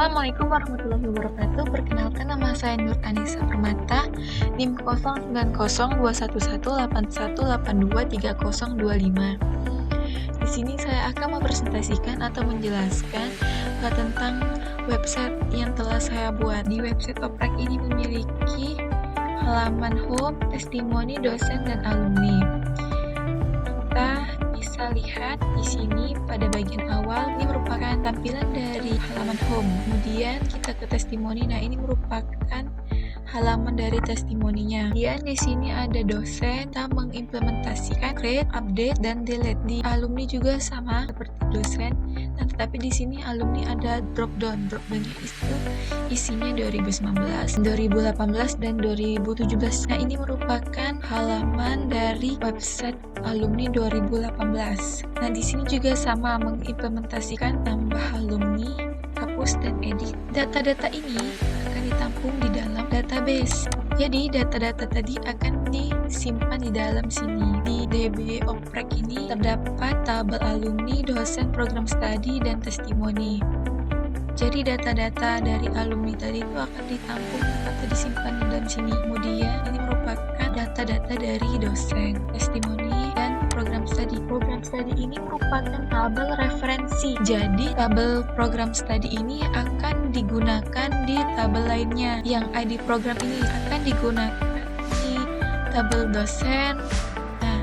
Assalamualaikum warahmatullahi wabarakatuh. Perkenalkan, nama saya Nur Anissa Permata, NIM 09021181823025. Di sini saya akan mempresentasikan atau menjelaskan tentang website yang telah saya buat. Di website Oprek ini memiliki halaman home, testimoni dosen dan alumni. Kita bisa lihat di sini pada bagian awal ini merupakan tampilan dari halaman home. Kemudian kita ke testimoni. Nah, ini merupakan halaman dari testimoninya. Kemudian di sini ada dosen, kita mengimplementasikan create, update, dan delete. Di alumni juga sama seperti dosen. Nah, tetapi di sini alumni ada drop down. Drop downnya itu isinya 2019, 2018, dan 2017. Nah, ini merupakan halaman dari website alumni 2018. Nah, di sini juga sama mengimplementasikan tambah alumni, hapus, dan edit. Data-data ini akan ditampung di dalam database. Jadi data-data tadi akan disimpan di dalam sini. Di DB Oprek ini terdapat tabel alumni, dosen, program studi, dan testimoni. Jadi data-data dari alumni tadi itu akan ditampung atau disimpan di dalam sini. Kemudian ini merupakan data-data dari dosen, testimoni, dan program studi. Program studi ini merupakan tabel referensi. Jadi tabel program studi ini akan digunakan di tabel lainnya. Yang ID program ini akan digunakan di tabel dosen. Nah,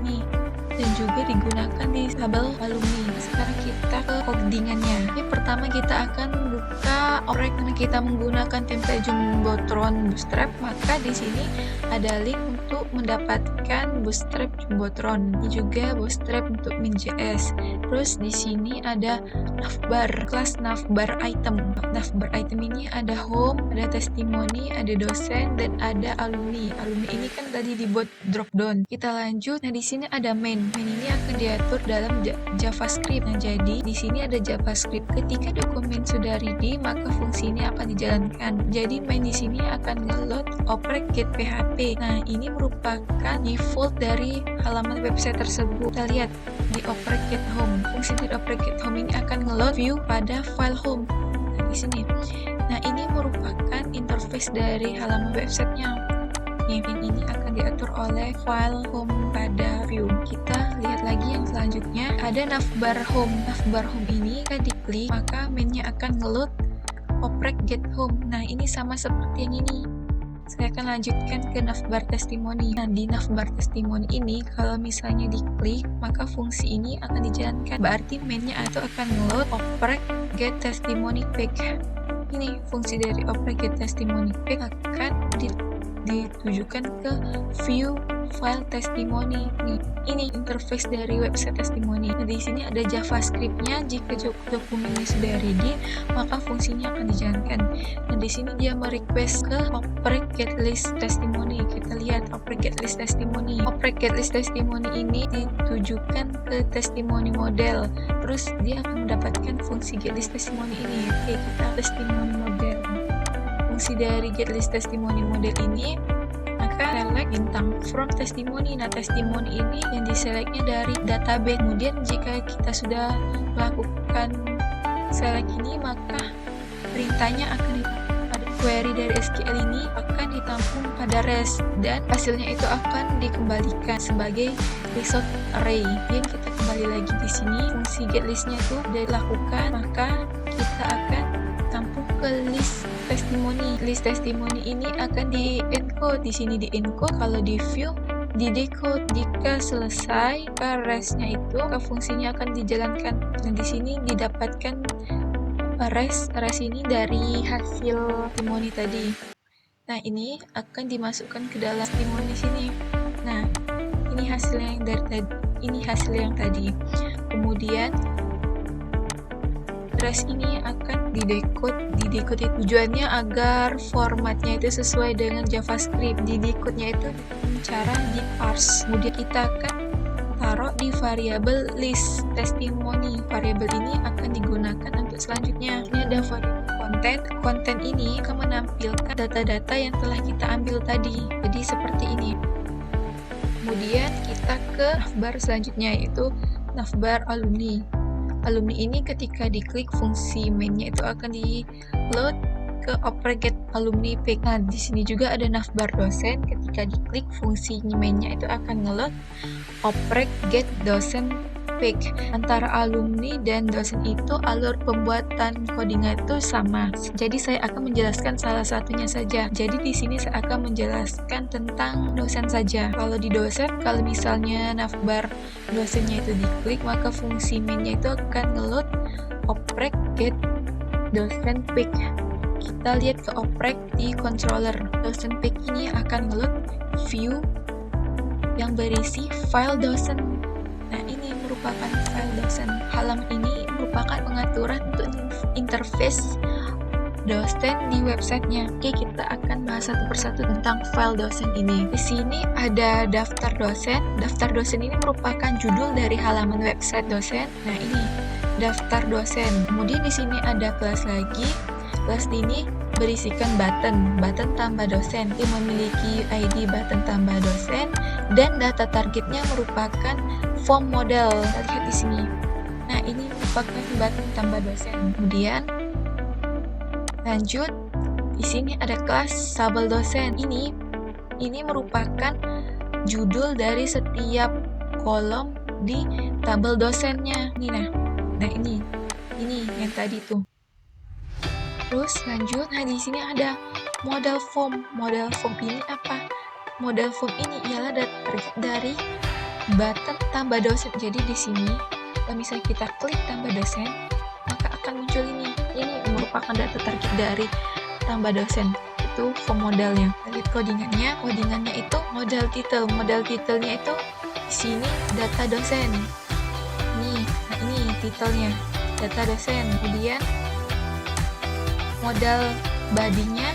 ini dan juga digunakan di tabel alumni. Sekarang kita ke codingannya. Ini pertama kita akan buka Oprek karena kita menggunakan template Jumbotron Bootstrap, maka di sini ada link untuk mendapatkan Bootstrap Jumbotron. Ini juga Bootstrap untuk Min.js. Terus di sini ada navbar, kelas navbar item. Navbar item ini ada home, ada testimoni, ada dosen, dan ada alumni. Alumni ini kan tadi dibuat drop down. Kita lanjut. Nah, di sini ada main. Main ini akan diatur dalam JavaScript. Nah, jadi di sini ada JavaScript. Ketika dokumen sudah ready, maka fungsi ini akan dijalankan. Jadi main di sini akan nge-load Oprek get PHP. Nah, ini merupakan default dari halaman website tersebut. Kita lihat di Oprek get home. Fungsi dari Oprek get home ini akan nge-load view pada file home. Nah, di sini. Nah, ini merupakan interface dari halaman websitenya. Yang ini akan diatur oleh file home pada view. Kita lihat lagi yang selanjutnya, ada navbar home. Navbar home ini jika diklik maka mainnya akan ngeload Oprek get home. Nah, ini sama seperti yang ini. Saya akan lanjutkan ke navbar testimoni. Nah, di navbar testimoni ini kalau misalnya diklik maka fungsi ini akan dijalankan. Berarti mainnya itu akan ngeload Oprek get testimoni page. Ini fungsi dari Oprek get testimoni page akan ditujukan ke view file testimoni. Nih, ini interface dari website testimoni. Nah, di sini ada JavaScript-nya. Jika dokumennya sudah ready, maka fungsinya akan dijalankan. Nah, di sini dia merequest ke Oprek get list testimoni. Kita lihat Oprek get list testimoni. Oprek get list testimoni ini ditujukan ke testimoni model. Terus dia akan mendapatkan fungsi get list testimoni ini. Oke, kita testimoni model. Fungsi dari get list testimoni model ini maka select bintang from testimoni. Nah, testimoni ini yang diselectnya dari database. Kemudian jika kita sudah melakukan select ini, maka perintahnya akan ditampung pada query dari SQL ini akan ditampung pada REST dan hasilnya itu akan dikembalikan sebagai result array. Kemudian kita kembali lagi di sini, fungsi get listnya itu dilakukan, maka kita akan tampung ke list testimoni. List testimoni ini akan di-encode. Di sini di-encode, kalau di view di-decode. Jika selesai, maka rest-nya itu fungsinya akan dijalankan. Dan di sini didapatkan rest ini dari hasil testimoni tadi. Nah, ini akan dimasukkan ke dalam testimoni sini. Nah, ini hasil yang dari tadi. Ini hasil yang tadi. Kemudian rest ini akan didecode tujuannya agar formatnya itu sesuai dengan JavaScript. Di decode-nya itu cara di parse. Kemudian kita akan taruh di variabel list testimoni. Variabel ini akan digunakan untuk selanjutnya. Ini ada variabel konten. Konten ini akan menampilkan data-data yang telah kita ambil tadi. Jadi seperti ini. Kemudian kita ke navbar selanjutnya, yaitu navbar alumni. alumni ini ketika diklik fungsi mainnya itu akan di load ke oprek get alumni pick. Nah, di sini juga ada navbar dosen, ketika diklik fungsi mainnya itu akan ngeload oprek get dosen pick. Antara alumni dan dosen itu alur pembuatan codingnya itu sama. Jadi saya akan menjelaskan salah satunya saja. Jadi di sini saya akan menjelaskan tentang dosen saja. Kalau di dosen, kalau misalnya navbar dosennya itu diklik, maka fungsi mainnya itu akan ngeload oprek get dosen pick. Kita lihat ke oprek di controller. Dosen pick ini akan ngeload view yang berisi file dosen. Nah, ini merupakan file dosen. Halaman ini merupakan pengaturan untuk interface dosen di websitenya. Oke, kita akan bahas satu persatu tentang file dosen ini. Di sini ada daftar dosen. Daftar dosen ini merupakan judul dari halaman website dosen. Nah, ini daftar dosen. Kemudian di sini ada kelas lagi. Kelas ini berisikan button tambah dosen yang memiliki ID button tambah dosen, dan data targetnya merupakan form model. Kita lihat di sini. Nah, ini merupakan button tambah dosen. Kemudian lanjut, di sini ada kelas tabel dosen. Ini merupakan judul dari setiap kolom di tabel dosennya. Nah ini yang tadi tuh. Terus lanjut, nah di sini ada model form. Model form ini apa? Model form ini ialah data dari button tambah dosen. Jadi di sini, kalau misalnya kita klik tambah dosen, maka akan muncul ini. Ini merupakan data target dari tambah dosen. Itu form modelnya. Lihat codingannya. Codingannya itu model title. Model titelnya itu di sini data dosen. Nah ini titelnya data dosen. Kemudian modal bodinya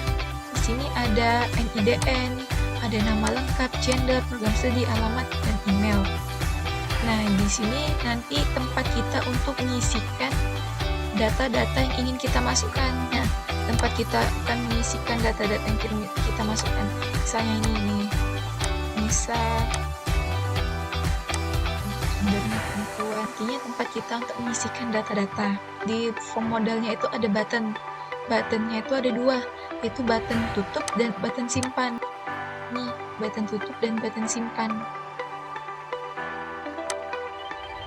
di sini ada NIDN, ada nama lengkap, gender, program studi, alamat, dan email. Nah, di sini nanti tempat kita untuk mengisikan data-data yang ingin kita masukkan. Nah, tempat kita akan mengisikan data-data yang ingin kita masukkan. Misalnya ini. Misal artinya tempat kita untuk mengisikan data-data. Di form modelnya itu ada button. Buttonnya itu ada dua, yaitu button tutup dan button simpan. Nih, button tutup dan button simpan.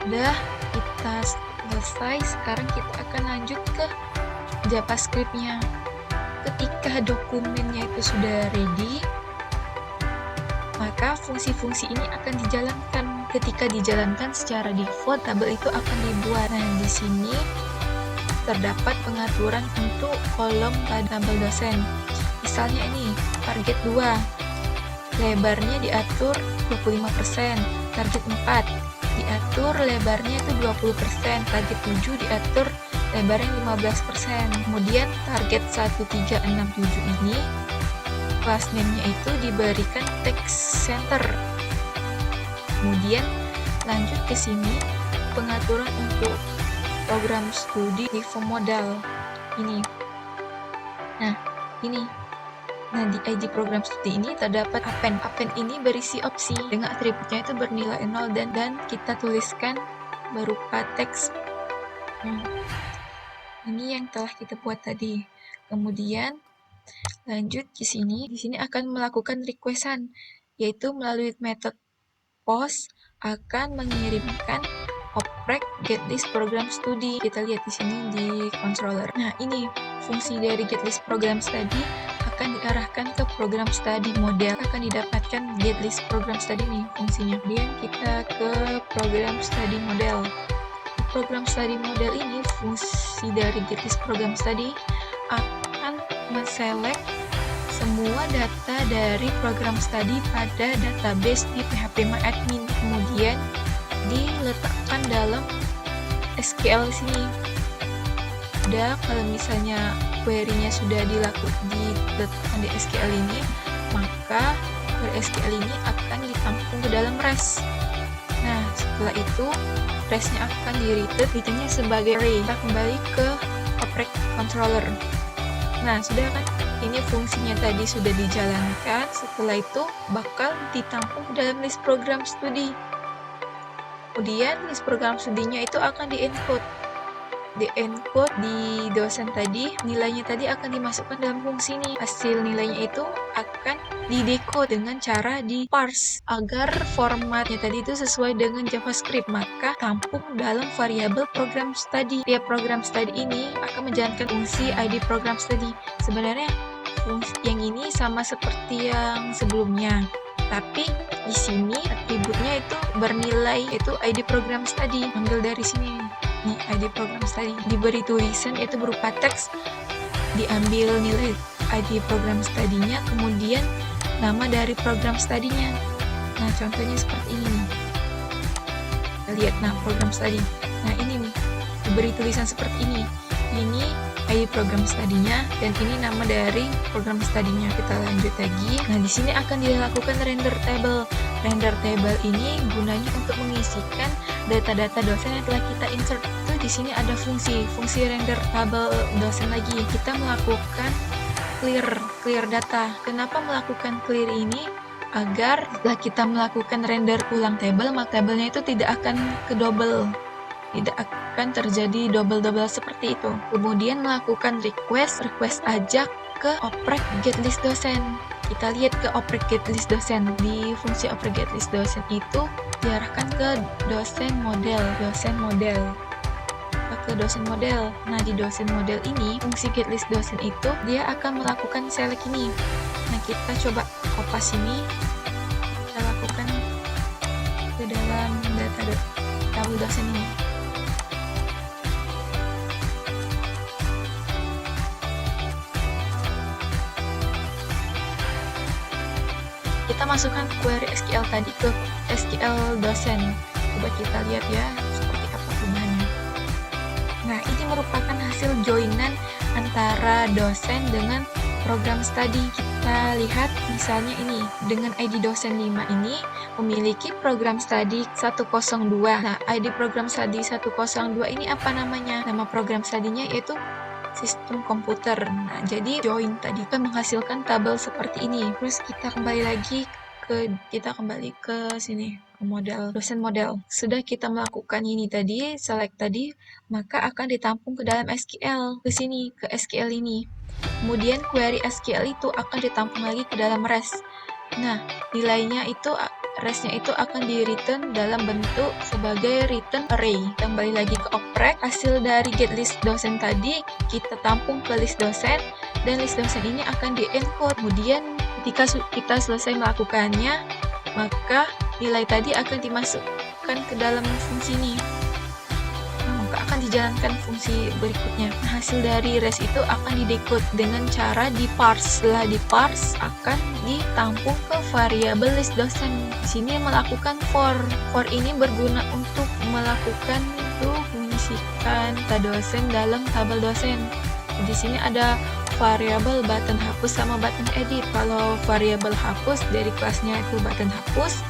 Udah, kita selesai. Sekarang kita akan lanjut ke JavaScript-nya. Ketika dokumennya itu sudah ready, maka fungsi-fungsi ini akan dijalankan. Ketika dijalankan secara default, tabel itu akan dibuat. Nah, di sini terdapat pengaturan untuk kolom pada tabel dosen. Misalnya ini, target 2, lebarnya diatur 25%, target 4, diatur lebarnya itu 20%, target 7 diatur lebarnya 15%. Kemudian target 1367 ini, class name-nya itu diberikan text center. Kemudian lanjut ke sini, pengaturan untuk program studi di form model ini. Nah, di ID program studi ini terdapat append. Append ini berisi opsi dengan atributnya itu bernilai 0 dan kita tuliskan berupa teks. Ini yang telah kita buat tadi. Kemudian lanjut ke sini. Di sini akan melakukan requestan, yaitu melalui metode post akan mengirimkan oprek getlist program studi. Kita lihat di sini di controller. Nah, ini fungsi dari getlist program study akan diarahkan ke program study model. Akan didapatkan getlist program study nih fungsinya. Kemudian kita ke program study model. Di program study model ini, fungsi dari getlist program study akan men-select semua data dari program study pada database di PHPMyAdmin. Kemudian diletakkan dalam SQL sini. Udah, kalau misalnya query-nya sudah diletakkan di SQL ini, maka query SQL ini akan ditampung ke dalam REST. Nah, setelah itu REST-nya akan di-return sebagai array. Kita kembali ke oprek controller. Nah, sudah kan? Ini fungsinya tadi sudah dijalankan. Setelah itu bakal ditampung ke dalam list program studi. Kemudian list program studinya itu akan di-encode. di encode di dosen tadi, nilainya tadi akan dimasukkan dalam fungsi ini. Hasil nilainya itu akan didecode dengan cara di parse agar formatnya tadi itu sesuai dengan JavaScript, maka tampung dalam variabel program study. Tiap program study ini akan menjalankan fungsi ID program study. Sebenarnya fungsi yang ini sama seperti yang sebelumnya, tapi di sini atributnya itu bernilai itu ID program study, ambil dari sini nih, ID program study diberi tulisan itu berupa teks, diambil nilai ID program study-nya, kemudian nama dari program study-nya. Nah, contohnya seperti ini nih. Kita lihat, nah, program study. Nah, ini nih, diberi tulisan seperti ini. Ini ID program study-nya, dan ini nama dari program study-nya. Kita lanjut lagi. Nah, di sini akan dilakukan render table. Render table ini gunanya untuk mengisikan data-data dosen yang telah kita insert. Itu di sini ada fungsi render table dosen lagi. Kita melakukan clear data. Kenapa melakukan clear ini? Agar setelah kita melakukan render ulang table, maka tabelnya itu tidak akan kedouble. Tidak akan terjadi double seperti itu. Kemudian melakukan request ajak ke oprek getList dosen. Kita lihat ke oprek getList dosen. Di fungsi oprek getList dosen itu diarahkan ke dosen model. Ke dosen model. Nah, di dosen model ini, fungsi getList dosen itu dia akan melakukan select ini. Nah, kita coba kopas ini. Kita lakukan ke dalam tabel dosen ini. Kita masukkan query SQL tadi ke SQL dosen. Coba kita lihat ya, seperti apa perubahannya. Nah, ini merupakan hasil joinan antara dosen dengan program study. Kita lihat misalnya ini, dengan ID dosen 5 ini memiliki program study 102. Nah, ID program study 102 ini apa namanya? Nama program study-nya yaitu sistem komputer. Nah, jadi join tadi kan menghasilkan tabel seperti ini. Terus kita kembali ke sini, ke model, dosen model. Sudah kita melakukan ini tadi, select tadi, maka akan ditampung ke dalam SQL, ke sini, ke SQL ini. Kemudian query SQL itu akan ditampung lagi ke dalam REST. Nah, nilainya itu REST-nya itu akan di-return dalam bentuk sebagai return array. Kembali lagi ke oprek, hasil dari getList dosen tadi kita tampung ke list dosen, dan list dosen ini akan di-encode. Kemudian ketika kita selesai melakukannya, maka nilai tadi akan dimasukkan ke dalam fungsi ini. Maka akan dijalankan fungsi berikutnya. Nah, hasil dari REST itu akan didecode dengan cara di parse. Setelah di parse akan ditampung ke variabel list dosen. Di sini melakukan for. For ini berguna untuk melakukan mengisikan data dosen dalam tabel dosen. Di sini ada variabel button hapus sama button edit. Kalau variabel hapus dari kelasnya itu button hapus.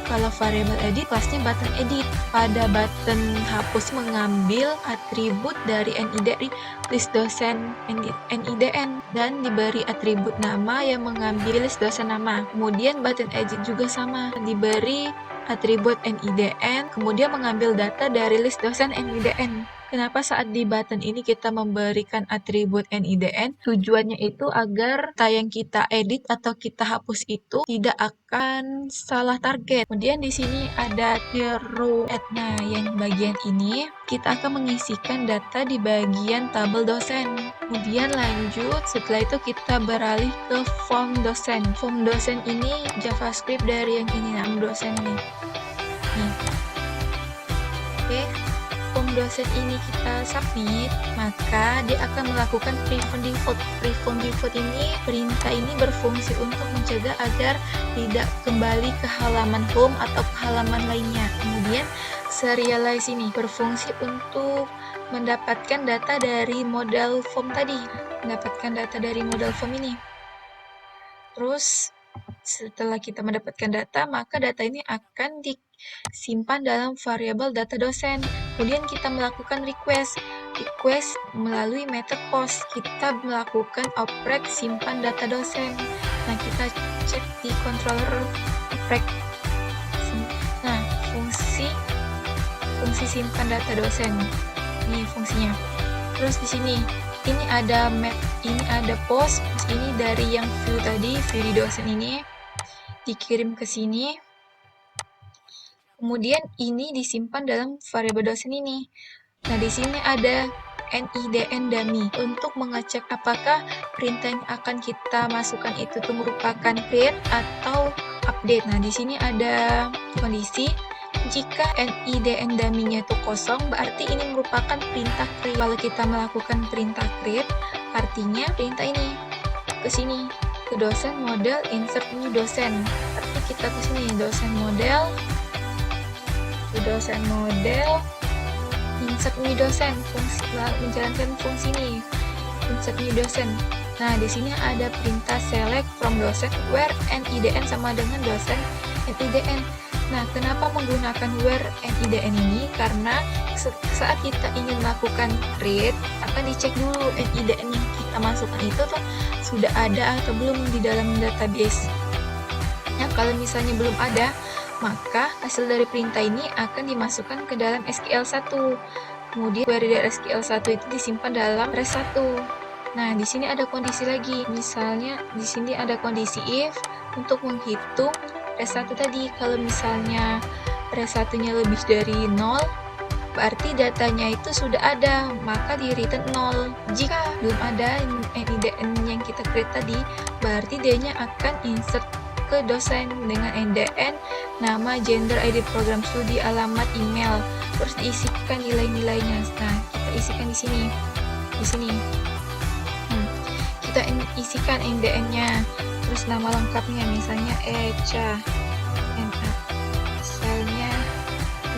Kalau variabel edit, kelasnya button edit. Pada button hapus mengambil atribut dari NID list dosen NIDN dan diberi atribut nama yang mengambil list dosen nama. Kemudian button edit juga sama, diberi atribut NIDN, kemudian mengambil data dari list dosen NIDN. Kenapa saat di button ini kita memberikan atribut NIDN? Tujuannya itu agar data yang kita edit atau kita hapus itu tidak akan salah target. Kemudian di sini ada row add. Nah, yang bagian ini kita akan mengisikan data di bagian tabel dosen. Kemudian lanjut, setelah itu kita beralih ke form dosen. Form dosen ini JavaScript dari yang ini, nama dosen ini. Nih. Oke. Form dosen ini kita submit, maka dia akan melakukan prevent default. Prevent default ini, perintah ini berfungsi untuk mencegah agar tidak kembali ke halaman home atau ke halaman lainnya. Kemudian serialize ini berfungsi untuk mendapatkan data dari model form tadi. Mendapatkan data dari model form ini. Terus setelah kita mendapatkan data, maka data ini akan disimpan dalam variabel data dosen. Kemudian kita melakukan request melalui method post. Kita melakukan oprek simpan data dosen. Nah, kita cek di controller oprek. Nah, fungsi simpan data dosen. Nih fungsinya. Terus di sini ini ada map, ini ada post, ini dari yang view tadi, view di dosen ini dikirim ke sini. Kemudian ini disimpan dalam variabel dosen ini. Nah, di sini ada NIDN dummy untuk mengecek apakah perintah yang akan kita masukkan itu tuh merupakan create atau update. Nah, di sini ada kondisi jika NIDN dummy-nya itu kosong, berarti ini merupakan perintah create. Kalau kita melakukan perintah create, artinya perintah ini ke sini, ke dosen model insert new dosen. Berarti kita ke sini dosen model, ke dosen model insert new dosen, fungsi menjalankan fungsi ini insert new dosen. Nah, di sini ada perintah select from dosen where NIDN sama dengan dosen NIDN. Nah, kenapa menggunakan where NIDN ini? Karena saat kita ingin melakukan create, akan dicek dulu NIDN yang kita masukkan itu tuh sudah ada atau belum di dalam database. Nah, kalau misalnya belum ada, maka hasil dari perintah ini akan dimasukkan ke dalam SQL1. Kemudian query dari SQL1 itu disimpan dalam REST1. Nah, di sini ada kondisi lagi. Misalnya di sini ada kondisi if untuk menghitung REST1 tadi. Kalau misalnya REST1-nya lebih dari 0, berarti datanya itu sudah ada, maka di return 0. Jika belum ada NIDN yang kita create tadi, berarti dia-nya akan insert ke dosen dengan NDN, nama, gender, ID program studi, alamat, email, terus diisikan nilai-nilainya. Nah, kita isikan di sini, kita isikan NDN-nya, terus nama lengkapnya, misalnya Echa, asalnya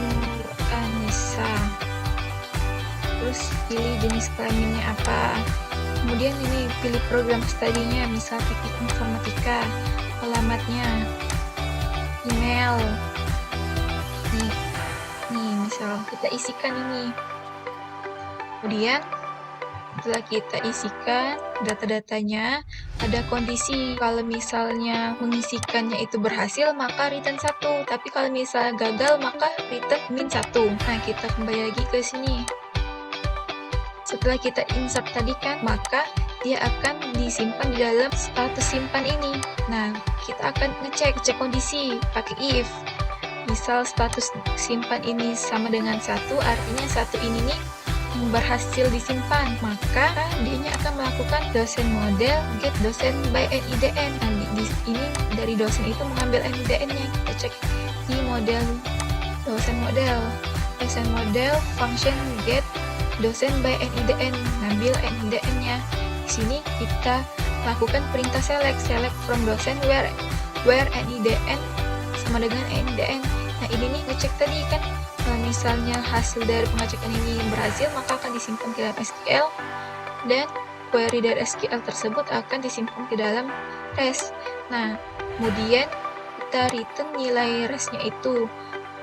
Nur Anissa, terus pilih jenis kelaminnya apa, kemudian ini pilih program studinya, misal teknik informatika, alamatnya, email, nih misal kita isikan ini. Kemudian setelah kita isikan data-datanya, ada kondisi kalau misalnya mengisikannya itu berhasil maka return 1, tapi kalau misalnya gagal maka return -1. Nah, kita kembali lagi ke sini. Setelah kita insert tadi kan, maka dia akan disimpan di dalam status simpan ini. Nah, kita akan ngecek kondisi pakai if. Misal status simpan ini sama dengan 1, artinya 1 ini nih berhasil disimpan, maka dia akan melakukan dosen model get dosen by NIDN. Nah, ini dari dosen itu mengambil NIDN-nya. Kita cek di model dosen model function get dosen by NIDN, ngambil NIDN-nya. Di sini kita lakukan perintah select from dosen where NIDN sama dengan NIDN. Nah, ini nih ngecek tadi kan, kalau misalnya hasil dari pengecekan ini berhasil, maka akan disimpan ke dalam SQL, dan query dari SQL tersebut akan disimpan ke dalam REST. Nah, kemudian kita return nilai REST-nya itu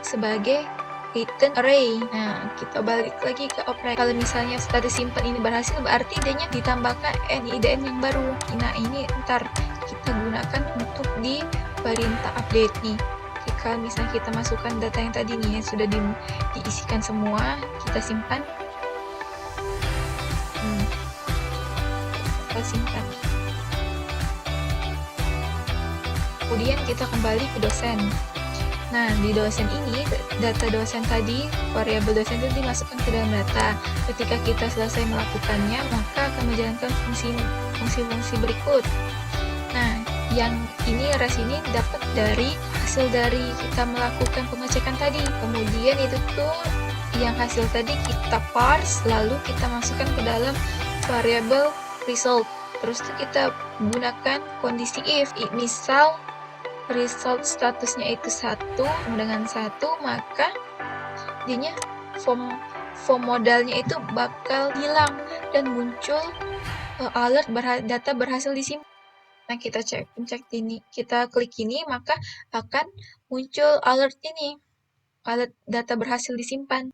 sebagai return array. Nah, kita balik lagi ke operate. Kalau misalnya status simpan ini berhasil, berarti dia-nya ditambahkan NIDN yang baru. Nah, ini ntar kita gunakan untuk di perintah update nih. Kalau misalnya kita masukkan data yang tadi nih, yang sudah diisikan semua, kita simpan. Kita simpan. Kemudian kita kembali ke dosen. Nah, di dosen ini, data dosen tadi, variabel dosen itu dimasukkan ke dalam data. Ketika kita selesai melakukannya, maka akan menjalankan fungsi-fungsi berikut. Nah, yang ini REST ini dapat dari hasil dari kita melakukan pengecekan tadi. Kemudian itu tuh yang hasil tadi kita parse, lalu kita masukkan ke dalam variabel result. Terus tuh kita gunakan kondisi if. Misal result statusnya itu 1 dengan 1, maka dianya form modalnya itu bakal hilang dan muncul alert data berhasil disimpan. Nah, kita pencet ini, kita klik ini, maka akan muncul alert ini, alert data berhasil disimpan.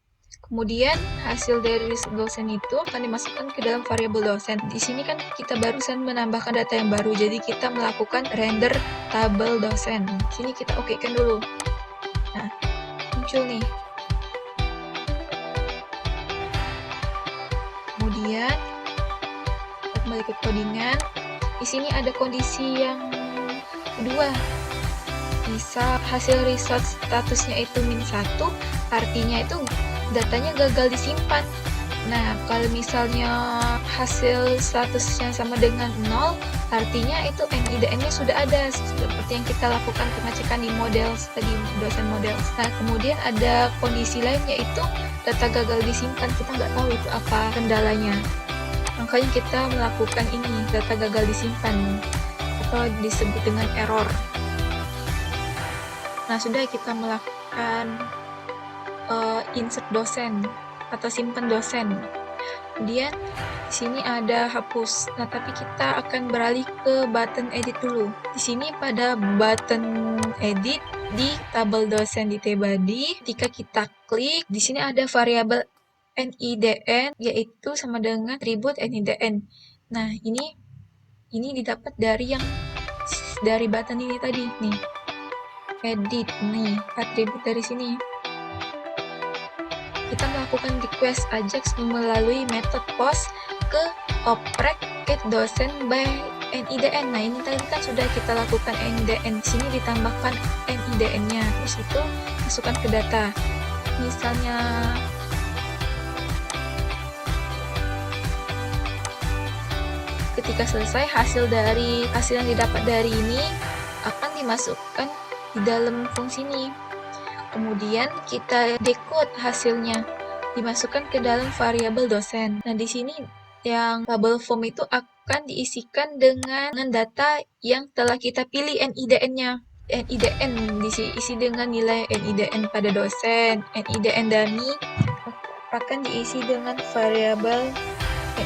Kemudian hasil dari dosen itu akan dimasukkan ke dalam variabel dosen. Di sini kan kita barusan menambahkan data yang baru, jadi kita melakukan render tabel dosen. Di sini kita okekan dulu. Nah, muncul nih. Kemudian kembali ke codingan. Di sini ada kondisi yang kedua. Misal hasil result statusnya itu -1, artinya itu datanya gagal disimpan. Nah, kalau misalnya hasil statusnya sama dengan 0, artinya itu NIDN-nya sudah ada, seperti yang kita lakukan pengecekan di model tadi, dosen model. Nah, kemudian ada kondisi lain, yaitu data gagal disimpan. Kita nggak tahu itu apa kendalanya. Makanya kita melakukan ini, data gagal disimpan, atau disebut dengan error. Nah, sudah kita melakukan insert dosen atau simpan dosen. Kemudian di sini ada hapus. Nah, tapi kita akan beralih ke button edit dulu. Di sini pada button edit di tabel dosen di tbody, ketika kita klik, di sini ada variabel NIDN, yaitu sama dengan atribut NIDN. Nah, ini didapat dari button ini tadi nih. Edit nih, atribut dari sini. Kita melakukan request Ajax melalui metode post ke oprek get dosen by NIDN. Nah, ini tadi kan sudah kita lakukan NIDN. Di sini ditambahkan NIDN-nya. Terus itu masukkan ke data. Misalnya ketika selesai, hasil yang didapat dari ini akan dimasukkan di dalam fungsi ini. Kemudian kita decode hasilnya, dimasukkan ke dalam variabel dosen. Nah, di sini yang tabel form itu akan diisikan dengan data yang telah kita pilih NIDN-nya. NIDN diisi dengan nilai NIDN pada dosen, NIDN dummy akan diisi dengan variabel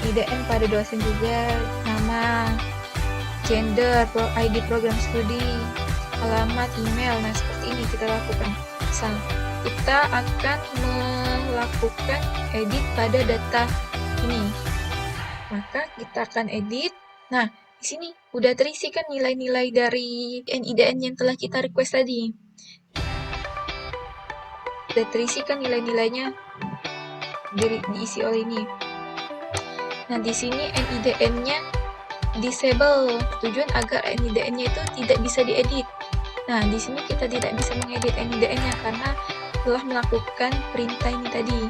NIDN pada dosen juga, nama, gender, ID program studi, alamat, email. Nah, seperti ini kita lakukan. Kita akan melakukan edit pada data ini. Maka kita akan edit. Nah, di sini udah terisi kan nilai-nilai dari NIDN yang telah kita request tadi. Udah terisi kan nilai-nilainya diisi oleh ini. Nah, di sini NIDN-nya disable, tujuan agar NIDN-nya itu tidak bisa diedit. Nah, di sini kita tidak bisa mengedit NIDN-nya karena telah melakukan perintah ini tadi.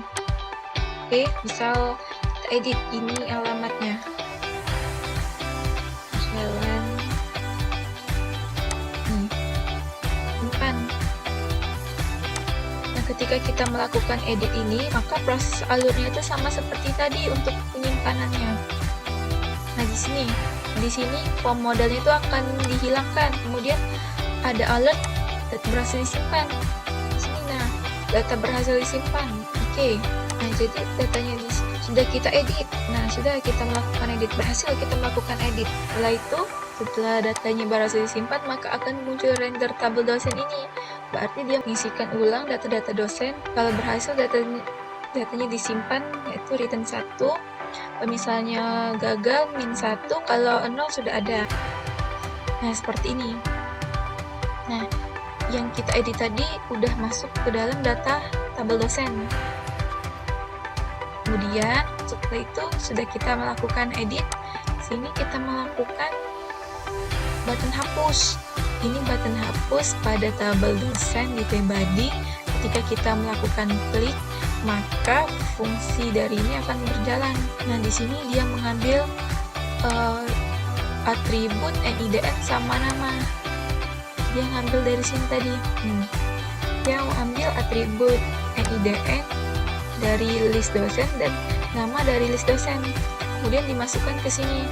Oke, misal kita edit ini alamatnya. Jalan. Nih, simpan. Nah, ketika kita melakukan edit ini, maka proses alurnya itu sama seperti tadi untuk penyimpanannya. Nah, di sini form modelnya itu akan dihilangkan. Kemudian ada alert data berhasil disimpan. Di sini, nah, data berhasil disimpan. Oke. Nah, jadi datanya sudah kita edit. Nah, sudah kita melakukan edit, berhasil kita melakukan edit. Setelah datanya berhasil disimpan, maka akan muncul render tabel dosen ini. Berarti dia mengisikan ulang data-data dosen. Kalau berhasil datanya disimpan, yaitu return 1. Kalau misalnya gagal, -1. Kalau 0 sudah ada. Nah, seperti ini. Nah, yang kita edit tadi udah masuk ke dalam data tabel dosen. Kemudian setelah itu sudah kita melakukan edit. Sini kita melakukan button hapus. Ini button hapus pada tabel dosen di tbody. Ketika kita melakukan klik, maka fungsi dari ini akan berjalan. Nah, di sini dia mengambil atribut NIDN sama nama. Dia ngambil dari sini tadi. Dia ambil atribut NIDN dari list dosen dan nama dari list dosen. Kemudian dimasukkan ke sini.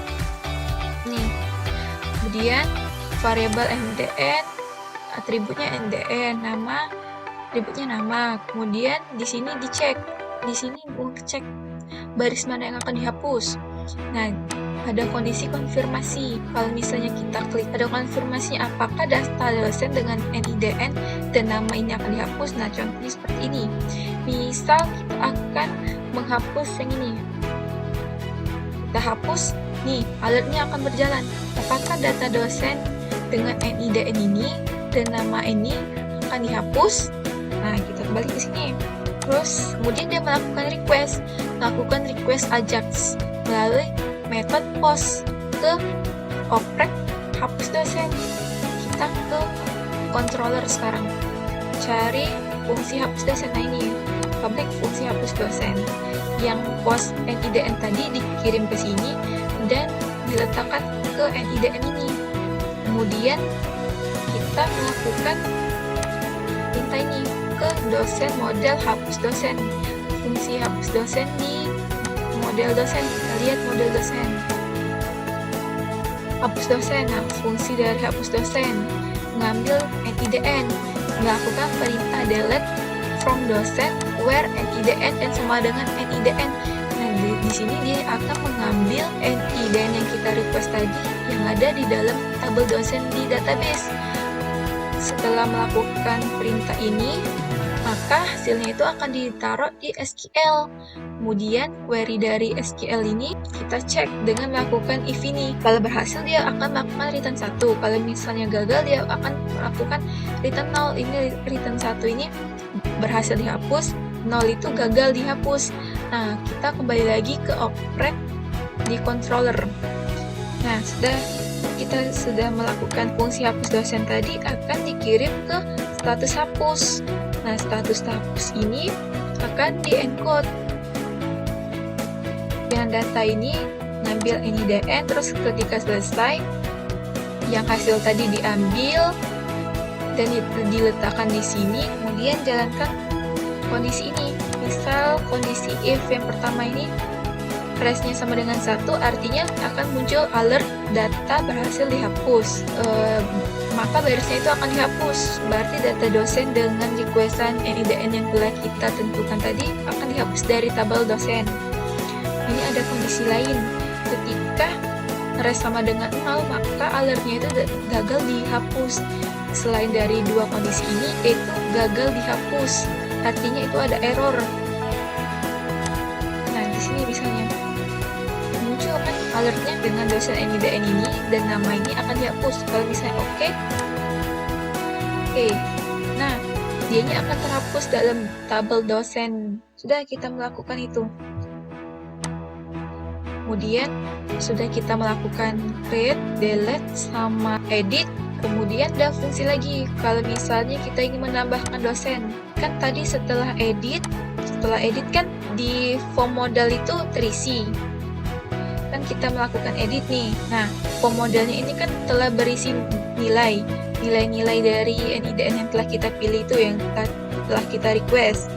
Nih. Kemudian variabel NIDN, atributnya NIDN, nama, atributnya nama. Kemudian di sini dicek. Di sini cek baris mana yang akan dihapus. Nah, ada kondisi konfirmasi. Kalau misalnya kita klik, ada konfirmasi apakah data dosen dengan NIDN dan nama ini akan dihapus. Nah, contohnya seperti ini. Misal kita akan menghapus yang ini. Kita hapus, nih, alertnya akan berjalan. Apakah data dosen dengan NIDN ini dan nama ini akan dihapus? Nah, kita kembali ke sini. Terus, kemudian dia melakukan request. lakukan request Ajax melalui metode post ke oprek hapus dosen. Kita ke controller sekarang, cari fungsi hapus dosen. Nah ini public fungsi hapus dosen, yang post NIDN tadi dikirim ke sini dan diletakkan ke NIDN ini. Kemudian kita melakukan perintah ini ke dosen model hapus dosen. Fungsi hapus dosen di model dosen, kita lihat model dosen. Hapus dosen, nah fungsi dari hapus dosen mengambil NIDN, melakukan perintah delete from dosen where NIDN dan sama dengan NIDN. Nah di sini dia akan mengambil NIDN yang kita request tadi yang ada di dalam tabel dosen di database. Setelah melakukan perintah ini, maka hasilnya itu akan ditaruh di SQL. Kemudian query dari SQL ini kita cek dengan melakukan if ini. Kalau berhasil dia akan melakukan return 1. Kalau misalnya gagal dia akan melakukan return 0. Ini return 1 ini berhasil dihapus, 0 itu gagal dihapus. Nah, kita kembali lagi ke oprek di controller. Nah, kita sudah melakukan fungsi hapus dosen tadi, akan dikirim ke status hapus. Nah, status hapus ini akan di-encode. Dengan data ini, ngambil NIDN, terus ketika selesai, yang hasil tadi diambil dan diletakkan di sini, kemudian jalankan kondisi ini. Misal kondisi if yang pertama ini threshold-nya sama dengan 1, artinya akan muncul alert data berhasil dihapus. Maka barisnya itu akan dihapus. Berarti data dosen dengan requestan NIDN yang telah kita tentukan tadi akan dihapus dari tabel dosen. Ini ada kondisi lain. Ketika res sama dengan 0, maka alertnya itu gagal dihapus. Selain dari dua kondisi ini, itu gagal dihapus. Artinya itu ada error. Nah, di sini misalnya muncul kan alertnya dengan dosen NIDN ini dan nama ini akan dihapus. Kalau misalnya oke. Nah, dianya akan terhapus dalam tabel dosen. Sudah kita melakukan itu. Kemudian sudah kita melakukan create, delete, sama edit. Kemudian ada fungsi lagi. Kalau misalnya kita ingin menambahkan dosen, kan tadi setelah edit kan di form modal itu terisi. Kan kita melakukan edit nih. Nah, form modalnya ini kan telah berisi nilai-nilai dari NIDN yang telah kita pilih itu, yang telah kita request.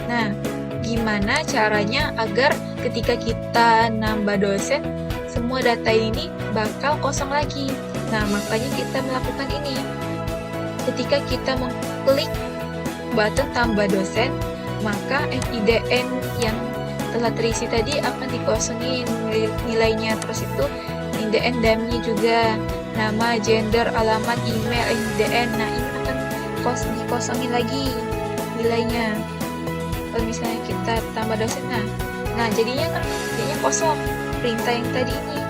Nah, gimana caranya agar ketika kita nambah dosen, semua data ini bakal kosong lagi. Nah, makanya kita melakukan ini. Ketika kita mengklik button tambah dosen, maka NIDN yang telah terisi tadi akan dikosongin nilainya. Terus itu NIDN dummy juga, nama, gender, alamat, email, NIDN. Nah, ini akan dikosongin lagi nilainya. Kalau misalnya kita tambah dosen, nah jadinya kan kosong perintah yang tadi ini.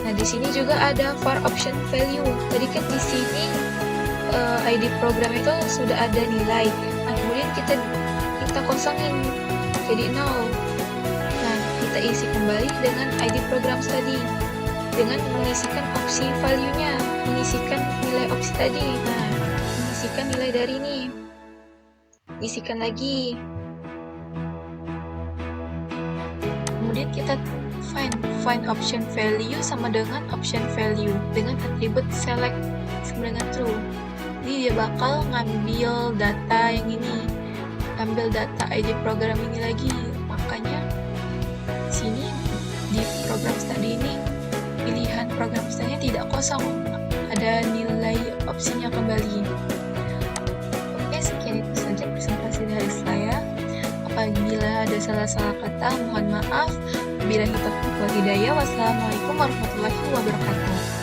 Nah, di sini juga ada var option value. Tadi kan di sini ID program itu sudah ada nilai. Nah, kemudian kita kosongin jadi 0. Nah, kita isi kembali dengan ID program tadi dengan mengisikan opsi value-nya, mengisikan nilai opsi tadi. Nah, mengisikan nilai dari ini. Isikan lagi. Kemudian kita find option value sama dengan option value dengan atribut select sama dengan true. Jadi dia bakal ngambil data yang ini, ambil data ID program ini lagi. Makanya sini di program study ini pilihan program study tidak kosong, ada nilai opsinya kembali. Oke, sekian itu saja presentasi dari saya. Apabila ada salah-salah kata, mohon maaf. Bila kita hidayah, wassalamualaikum warahmatullahi wabarakatuh.